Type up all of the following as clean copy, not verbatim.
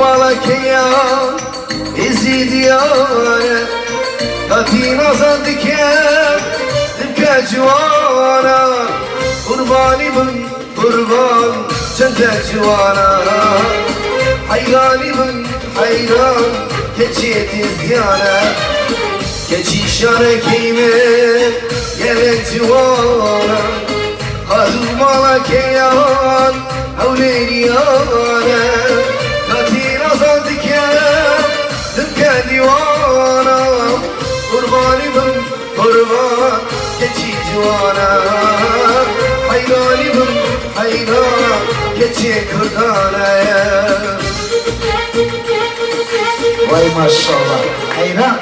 بالكيا إزيديانة تاتينا صدقك تبكى جوانا قرباني من قربان جنت جوانا حيراني من حيران كجيت زيانة كجي شاركيمي يلك جوانا قالوا بالكيان أوليانا تاتينا صدقك تبكى ديوانا قرباني من قربان كجي جوانا حيراني من حيران كجي كردانا Vay maşallah. Hayran.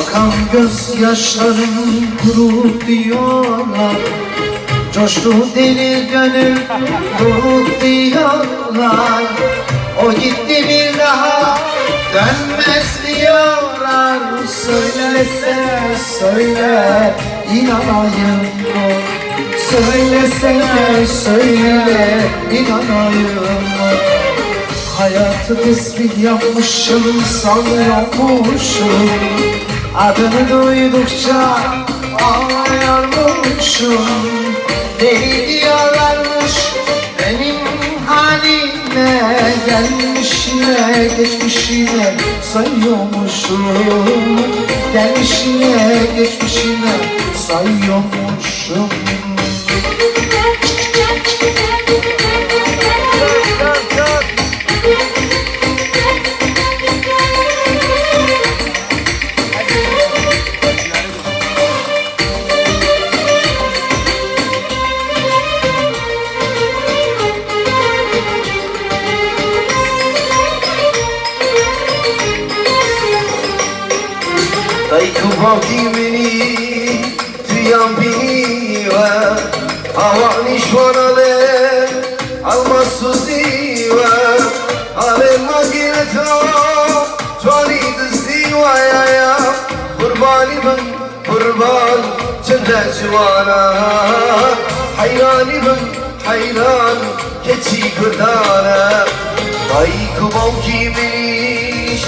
Akan gözyaşlarım kurut diyorlar, coştu deli gönül durut diyorlar. O gitti bir daha dönmez diyorlar. Söylesene söyle inanayım mı? Söylesene söyle inanayım mı? Hayatı tesbih yapmışım, sallıyormuşum. Adını duydukça ağlıyormuşum. Deli diyorlarmış benim halime, gelmişine geçmişine sayıyormuşum. Gelmişine geçmişine sayıyormuşum. Dayku bakimini tüyan binive Havani şvanalı almaz suzive Alem magineto çvani dizdive ya Kurbani ben kurban cende civana Hayrani ben hayran keçi kırdana Dayku bakimini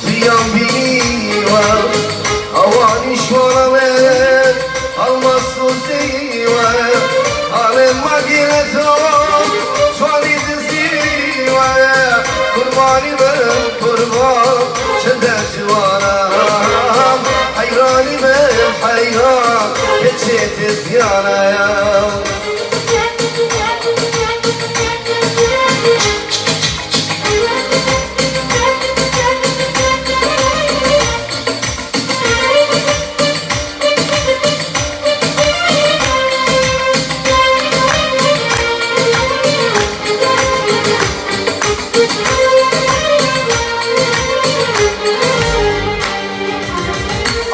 tüyan binive Havani şvanalı almaz suzive Alem magineto çvani dizdive Kurbani ben kurban cende civana Hayrani ben hayran keçi tizyana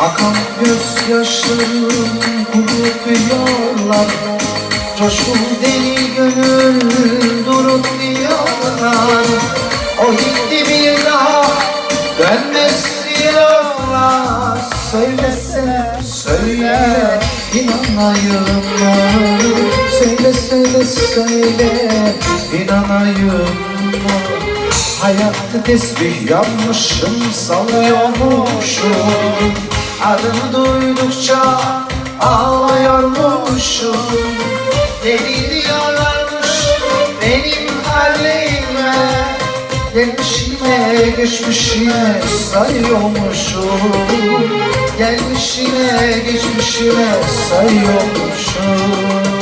Akan gözyaşlarım kurutuyorlar, coşkun deli gönül durut diyorlar. O gitti bir daha dönmez diyorlar. Söylesene söyle inanayım mı? Söyle söyle söyle inanayım mı? Hayatta tesbih yapmışım, sallıyormuşum. Adını duydukça ağlıyormuşum. Deli diyorlarmış benim halime, gelmişine geçmişine sayıyormuşum. Gelmişine geçmişine sayıyormuşum.